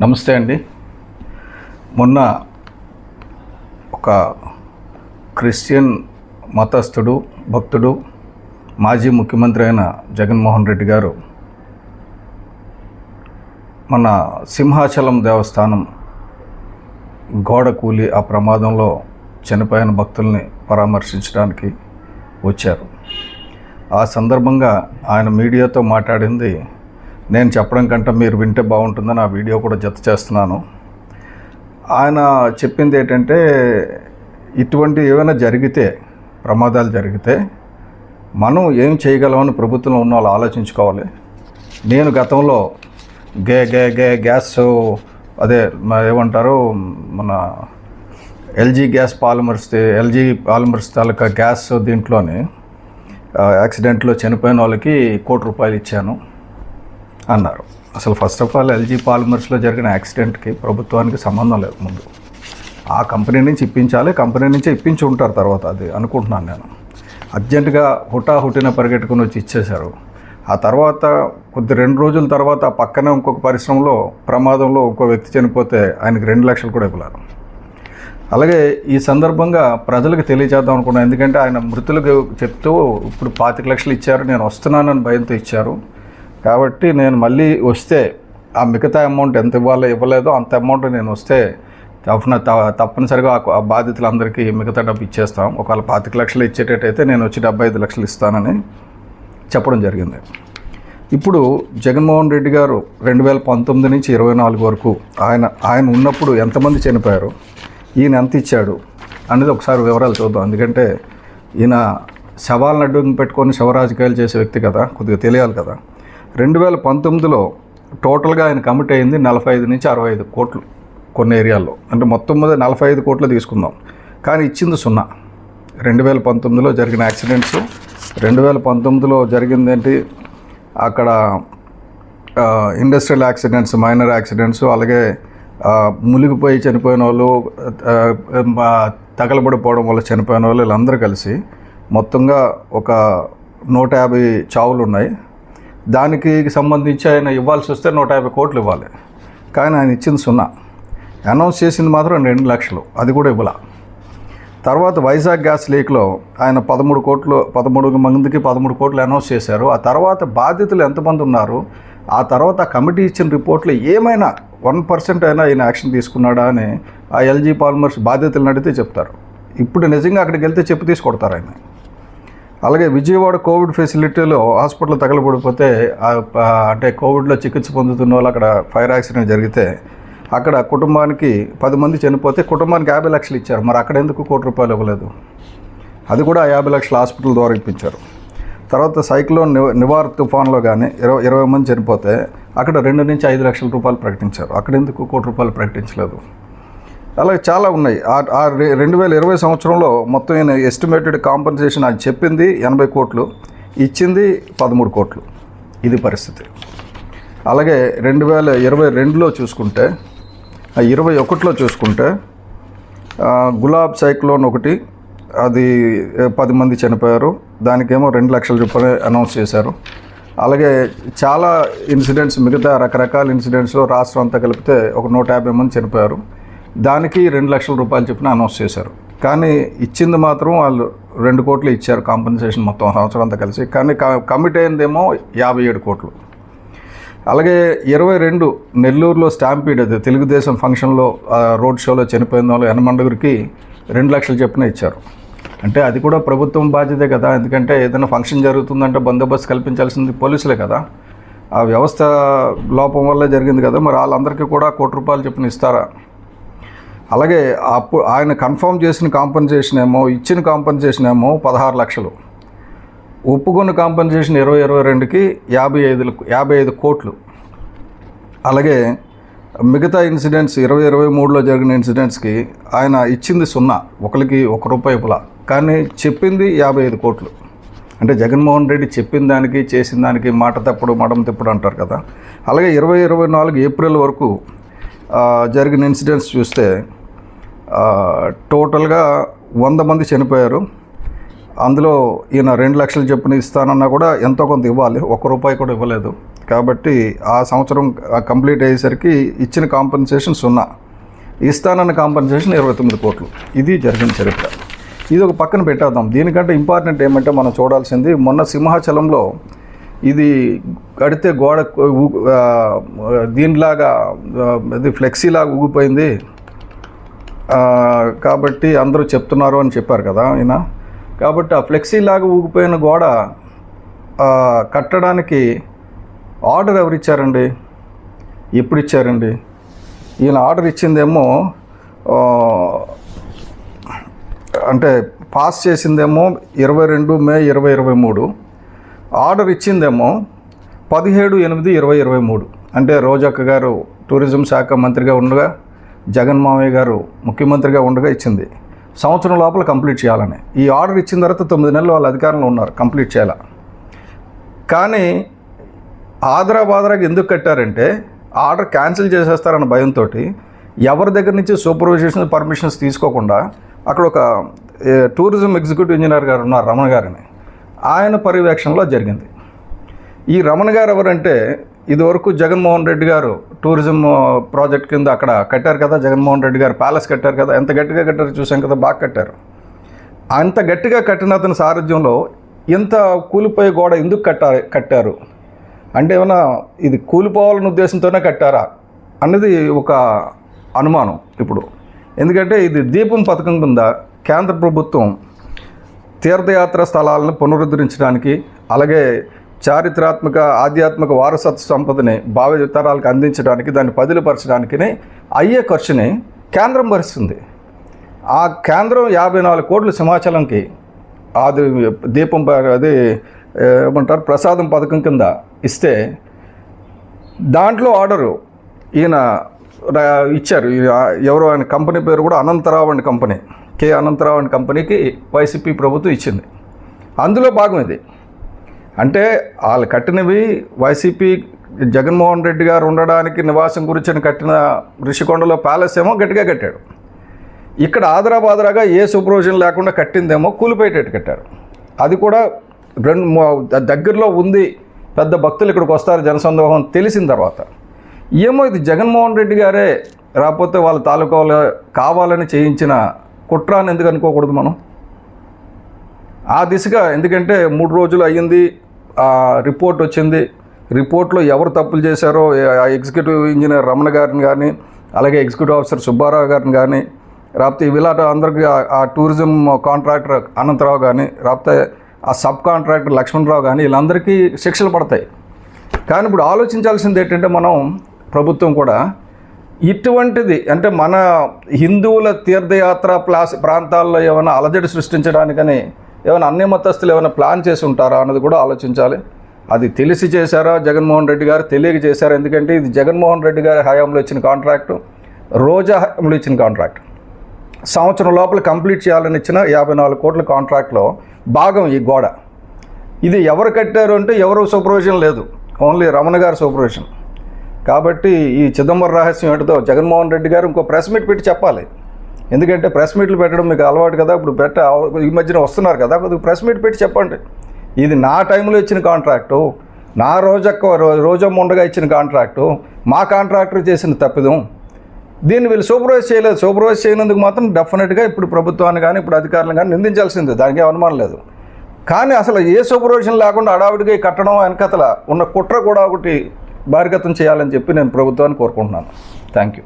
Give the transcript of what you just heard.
నమస్తే అండి. మొన్న ఒక క్రిస్టియన్ మతస్థుడు, భక్తుడు, మాజీ ముఖ్యమంత్రి అయిన జగన్మోహన్ రెడ్డి గారు మన సింహాచలం దేవస్థానం గోడ కూలి ఆ ప్రమాదంలో చనిపోయిన భక్తుల్ని పరామర్శించడానికి వచ్చారు. ఆ సందర్భంగా ఆయన మీడియాతో మాట్లాడింది నేను చెప్పడం కంటే మీరు వింటే బాగుంటుందని ఆ వీడియో కూడా జత చేస్తున్నాను. ఆయన చెప్పింది ఏంటంటే, ఇటువంటి ఏమైనా జరిగితే, ప్రమాదాలు జరిగితే మనం ఏం చేయగలమని ప్రభుత్వంలో ఉన్న వాళ్ళు ఆలోచించుకోవాలి. నేను గతంలో గ్యాస్ అదే ఏమంటారు మన ఎల్జీ పాలిమర్స్ తాలూకా గ్యాస్ దీంట్లోని యాక్సిడెంట్లో చనిపోయిన వాళ్ళకి ₹1,00,00,000 ఇచ్చాను అన్నారు. అసలు ఫస్ట్ ఆఫ్ ఆల్ ఎల్జీ పాలిమర్స్లో జరిగిన యాక్సిడెంట్కి ప్రభుత్వానికి సంబంధం లేదు. ముందు ఆ కంపెనీ నుంచి ఇప్పించాలి, కంపెనీ నుంచే ఇప్పించి ఉంటారు తర్వాత, అది అనుకుంటున్నాను నేను. అర్జెంటుగా హుటాహుటిన పరిగెట్టుకుని వచ్చి ఇచ్చేశారు. ఆ తర్వాత 2 రోజుల తర్వాత పక్కనే ఇంకొక పరిశ్రమలో ప్రమాదంలో ఇంకో వ్యక్తి చనిపోతే ఆయనకి 2 లక్షలు కూడా ఇవ్వలేరు. అలాగే ఈ సందర్భంగా ప్రజలకు తెలియజేద్దాం అనుకున్నాను. ఎందుకంటే ఆయన మృతులకు చెప్తూ ఇప్పుడు 25 లక్షలు ఇచ్చారు, నేను వస్తున్నానని భయంతో ఇచ్చారు, కాబట్టి నేను మళ్ళీ వస్తే ఆ మిగతా అమౌంట్ ఎంత ఇవ్వలేదో అంత అమౌంట్ నేను వస్తే తప్పనిసరిగా ఆ బాధితులందరికీ మిగతా డబ్బు ఇచ్చేస్తాం. ఒకవేళ 25 లక్షలు ఇచ్చేటట్టయితే నేను వచ్చి 75 లక్షలు ఇస్తానని చెప్పడం జరిగింది. ఇప్పుడు జగన్మోహన్ రెడ్డి గారు 2019 నుంచి 24 వరకు ఆయన ఉన్నప్పుడు ఎంతమంది చనిపోయారు, ఈయన ఎంత ఇచ్చాడు అనేది ఒకసారి వివరాలు చూద్దాం. ఎందుకంటే ఈయన శవాలను అడ్డు పెట్టుకొని శవరాజకీయాలు చేసే వ్యక్తి కదా, కొద్దిగా తెలియాలి కదా. 2019లో టోటల్గా ఆయన కమిట్ అయింది 45 నుంచి 65 కోట్లు కొన్ని ఏరియాల్లో. అంటే మొత్తం మీద 45 కోట్లు తీసుకుందాం, కానీ ఇచ్చింది 0. 2019లో జరిగిన యాక్సిడెంట్స్, 2019లో జరిగిందేంటి, అక్కడ ఇండస్ట్రియల్ యాక్సిడెంట్స్, మైనర్ యాక్సిడెంట్స్, అలాగే మునిగిపోయి చనిపోయిన వాళ్ళు, తగలబడిపోవడం వల్ల చనిపోయిన వాళ్ళు, వీళ్ళందరూ కలిసి మొత్తంగా ఒక 150 చావులు ఉన్నాయి. దానికి సంబంధించి ఆయన ఇవ్వాల్సి వస్తే 150 కోట్లు ఇవ్వాలి, కానీ ఆయన ఇచ్చింది 0. అనౌన్స్ చేసింది మాత్రం 2 లక్షలు, అది కూడా ఇవ్వాల. తర్వాత వైజాగ్ గ్యాస్ లీక్లో ఆయన 13 మందికి 13 కోట్లు అనౌన్స్ చేశారు. ఆ తర్వాత బాధితులు ఎంతమంది ఉన్నారు, ఆ తర్వాత కమిటీ ఇచ్చిన రిపోర్ట్లో ఏమైనా 1% అయినా ఆయన యాక్షన్ తీసుకున్నాడా అని ఆ ఎల్జీ పాలిమర్స్ బాధితులను అడిగితే చెప్తారు. ఇప్పుడు నిజంగా అక్కడికి వెళ్తే చెప్పు తీసుకొడతారు ఆయన. అలాగే విజయవాడ కోవిడ్ ఫెసిలిటీలో హాస్పిటల్ తగలబడిపోతే, అంటే కోవిడ్లో చికిత్స పొందుతున్న వాళ్ళు అక్కడ ఫైర్ యాక్సిడెంట్ జరిగితే అక్కడ కుటుంబానికి 10 మంది చనిపోతే కుటుంబానికి 50 లక్షలు ఇచ్చారు. మరి అక్కడ ఎందుకు ₹1,00,00,000 ఇవ్వలేదు? అది కూడా 50 లక్షలు హాస్పిటల్ ద్వారా ఇప్పించారు. తర్వాత సైక్లోన్ నివార్ తుఫాన్లో కానీ 20 మంది చనిపోతే అక్కడ 2 నుంచి 5 లక్షల రూపాయలు ప్రకటించారు. అక్కడ ఎందుకు ₹1,00,00,000 ప్రకటించలేదు? అలాగే చాలా ఉన్నాయి. 2020 సంవత్సరంలో మొత్తం ఈయన ఎస్టిమేటెడ్ కాంపన్సేషన్ అది చెప్పింది 80 కోట్లు, ఇచ్చింది 13 కోట్లు. ఇది పరిస్థితి. అలాగే 2022లో చూసుకుంటే, 21లో చూసుకుంటే గులాబ్ సైక్లోన్ ఒకటి, అది 10 మంది చనిపోయారు, దానికేమో 2 లక్షల రూపాయలు అనౌన్స్ చేశారు. అలాగే చాలా ఇన్సిడెంట్స్, మిగతా రకరకాల ఇన్సిడెంట్స్లో రాష్ట్రం అంతా కలిపితే ఒక 150 మంది చనిపోయారు, దానికి 2 లక్షల రూపాయలు చెప్పిన అనౌన్స్ చేశారు. కానీ ఇచ్చింది మాత్రం వాళ్ళు 2 కోట్లు ఇచ్చారు కాంపన్సేషన్ మొత్తం సంవత్సరం అంతా కలిసి. కానీ కమిట్ అయిందేమో 57 కోట్లు. అలాగే 22 నెల్లూరులో స్టాంపీడ్, అది తెలుగుదేశం ఫంక్షన్లో రోడ్ షోలో చనిపోయిన వాళ్ళు 8 2 లక్షలు చెప్పిన ఇచ్చారు. అంటే అది కూడా ప్రభుత్వం బాధ్యతే కదా, ఎందుకంటే ఏదైనా ఫంక్షన్ జరుగుతుందంటే బందోబస్తు కల్పించాల్సింది పోలీసులే కదా. ఆ వ్యవస్థ లోపం వల్ల జరిగింది కదా, మరి వాళ్ళందరికీ కూడా ₹1,00,00,000 చెప్పిన ఇస్తారా? అలాగే అప్పుడు ఆయన కన్ఫర్మ్ చేసిన కాంపన్సేషన్ ఏమో, ఇచ్చిన కాంపన్సేషన్ ఏమో 16 లక్షలు, ఒప్పుకున్న కాంపన్సేషన్ 2022కి 55 కోట్లు. అలాగే మిగతా ఇన్సిడెంట్స్ 2023లో జరిగిన ఇన్సిడెంట్స్కి ఆయన ఇచ్చింది 0, ఒకరికి ₹1 ఇవ్వాల, కానీ చెప్పింది 55 కోట్లు. అంటే జగన్మోహన్ రెడ్డి చెప్పిన దానికి చేసిన దానికి మాట తప్పుడు మడం తిప్పుడు అంటారు కదా. అలాగే 2024 ఏప్రిల్ వరకు జరిగిన ఇన్సిడెంట్స్ చూస్తే టోటల్గా 100 మంది చనిపోయారు. అందులో ఈయన 2 లక్షలు చొప్పున ఇస్తానన్నా కూడా ఎంతో కొంత ఇవ్వాలి, ₹1 కూడా ఇవ్వలేదు. కాబట్టి ఆ సంవత్సరం కంప్లీట్ అయ్యేసరికి ఇచ్చిన కాంపెన్సేషన్ 0, ఇస్తానన్న కాంపెన్సేషన్ 29 కోట్లు. ఇది జరిగిన చరిత్ర. ఇది ఒక పక్కన పెట్టేద్దాం. దీనికంటే ఇంపార్టెంట్ ఏమంటే మనం చూడాల్సింది, మొన్న సింహాచలంలో ఇది కడితే గోడ దీనిలాగా అది ఫ్లెక్సీలాగా ఊగిపోయింది కాబట్టి అందరూ చెప్తున్నారు అని చెప్పారు కదా ఆయన. కాబట్టి ఆ ఫ్లెక్సీలాగా ఊగిపోయిన గోడ కట్టడానికి ఆర్డర్ ఎవరు ఇచ్చారండి? ఎప్పుడు ఇచ్చారండి? ఈయన ఆర్డర్ ఇచ్చిందేమో అంటే పాస్ చేసిందేమో 22 మే 2023, ఆర్డర్ ఇచ్చిందేమో 17/8/2023. అంటే రోజక్క గారు టూరిజం శాఖ మంత్రిగా ఉండగా, జగన్ మామయ్య గారు ముఖ్యమంత్రిగా ఉండగా ఇచ్చింది. సంవత్సరం లోపల కంప్లీట్ చేయాలని. ఈ ఆర్డర్ ఇచ్చిన తర్వాత 9 నెలలు వాళ్ళ అధికారంలో ఉన్నారు, కంప్లీట్ చేయాల. కానీ ఆదరాబాదరాగా ఎందుకు కట్టారంటే ఆర్డర్ క్యాన్సిల్ చేసేస్తారన్న భయంతో ఎవరి దగ్గర నుంచి సూపర్వైజేషన్ పర్మిషన్స్ తీసుకోకుండా అక్కడ ఒక టూరిజం ఎగ్జిక్యూటివ్ ఇంజనీర్ గారు ఉన్నారు, రమణ గారిని, ఆయన పర్యవేక్షణలో జరిగింది. ఈ రమణ గారు ఎవరంటే ఇదివరకు జగన్మోహన్ రెడ్డి గారు టూరిజం ప్రాజెక్ట్ కింద అక్కడ కట్టారు కదా, జగన్మోహన్ రెడ్డి గారు ప్యాలెస్ కట్టారు కదా, ఎంత గట్టిగా కట్టారు చూసాం కదా, బాగా కట్టారు. అంత గట్టిగా కట్టిన అతని సారథ్యంలో ఇంత కూలిపోయే గోడ ఎందుకు కట్టారు అంటే ఏమైనా ఇది కూలిపోవాలనే ఉద్దేశంతోనే కట్టారా అన్నది ఒక అనుమానం ఇప్పుడు. ఎందుకంటే ఇది దీపం పథకం కింద కేంద్ర ప్రభుత్వం తీర్థయాత్ర స్థలాలను పునరుద్ధరించడానికి, అలాగే చారిత్రాత్మక ఆధ్యాత్మిక వారసత్వ సంపదని భావితరాలకు అందించడానికి, దాన్ని పదిలపరచడానికి అయ్యే ఖర్చుని కేంద్రం భరిస్తుంది. ఆ కేంద్రం 54 కోట్లు సింహాచలంకి అది దీపం అది ఏమంటారు ప్రసాదం పథకం కింద ఇస్తే, దాంట్లో ఆర్డరు ఈయన ఇచ్చారు. ఎవరో ఆయన కంపెనీ పేరు కూడా Anantha Rao and company, K Anantha Rao and కంపెనీకి వైసీపీ ప్రభుత్వం ఇచ్చింది. అందులో భాగం ఇది. అంటే వాళ్ళు కట్టినవి వైసీపీ జగన్మోహన్ రెడ్డి గారు ఉండడానికి నివాసం గురించి కట్టిన ఋషికొండలో ప్యాలెస్ ఏమో గట్టిగా కట్టాడు. ఇక్కడ ఆదరాబాదరాగా ఏ సూపర్విజన్ లేకుండా కట్టిందేమో కూలిపోయేటట్టు కట్టారు. అది కూడా దగ్గరలో ఉంది, పెద్ద భక్తులు ఇక్కడికి వస్తారు జనసందోహం తెలిసిన తర్వాత ఏమో ఇది జగన్మోహన్ రెడ్డి గారే రాకపోతే వాళ్ళ తాలూకాలో కావాలని చేయించిన కుట్రాన్ని ఎందుకు అనుకోకూడదు మనం ఆ దిశగా? ఎందుకంటే 3 రోజులు అయ్యింది, రిపోర్ట్ వచ్చింది. రిపోర్ట్లో ఎవరు తప్పులు చేశారో ఎగ్జిక్యూటివ్ ఇంజనీర్ రమణ గారిని కానీ, అలాగే ఎగ్జిక్యూటివ్ ఆఫీసర్ సుబ్బారావు గారిని కానీ, రాకపోతే వీళ్ళ అందరికీ ఆ టూరిజం కాంట్రాక్టర్ అనంతరావు కానీ, రాకపోతే ఆ సబ్ కాంట్రాక్టర్ లక్ష్మణరావు కానీ, వీళ్ళందరికీ శిక్షలు పడతాయి. కానీ ఇప్పుడు ఆలోచించాల్సింది ఏంటంటే మనం ప్రభుత్వం కూడా ఇటువంటిది అంటే మన హిందువుల తీర్థయాత్ర ప్రాంతాల్లో ఏమైనా అలజడి సృష్టించడానికని ఏమైనా అన్ని మతస్థులు ఏమైనా ప్లాన్ చేసి ఉంటారా అన్నది కూడా ఆలోచించాలి. అది తెలిసి చేశారా జగన్మోహన్ రెడ్డి గారు, తెలియక చేశారా? ఎందుకంటే ఇది జగన్మోహన్ రెడ్డి గారి హయాంలో ఇచ్చిన కాంట్రాక్టు, రోజా హయాంలో ఇచ్చిన కాంట్రాక్ట్. సంవత్సరం లోపల కంప్లీట్ చేయాలని ఇచ్చిన 54 కోట్ల కాంట్రాక్ట్లో భాగం ఈ గోడ. ఇది ఎవరు కట్టారు అంటే ఎవరు సూపర్విజన్ లేదు, ఓన్లీ రమణ గారి సూపర్విజన్. కాబట్టి ఈ చిదంబరం రహస్యం ఏంటిదో జగన్మోహన్ రెడ్డి గారు ఇంకో ప్రెస్ మీట్ పెట్టి చెప్పాలి. ఎందుకంటే ప్రెస్ మీట్లు పెట్టడం మీకు అలవాటు కదా, ఇప్పుడు ఈ మధ్యన వస్తున్నారు కదా, కొద్దిగా ప్రెస్ మీట్ పెట్టి చెప్పండి. ఇది నా టైంలో ఇచ్చిన కాంట్రాక్టు, నా రోజమ్మ ఉండగా ఇచ్చిన కాంట్రాక్టు, మా కాంట్రాక్టర్ చేసిన తప్పిదం, దీన్ని వీళ్ళు సూపర్వైజ్ చేయలేదు. సూపర్వైజ్ చేయనందుకు మాత్రం డెఫినెట్గా ఇప్పుడు ప్రభుత్వాన్ని కానీ ఇప్పుడు అధికారులను కానీ నిందించాల్సిందే, దానికి అనుమానం లేదు. కానీ అసలు ఏ సూపర్విజన్ లేకుండా అడావిడిగా కట్టడం వెనకతల ఉన్న కుట్ర కూడా ఒకటి బహిర్గతం చేయాలని చెప్పి నేను ప్రభుత్వాన్ని కోరుకుంటున్నాను. Thank you.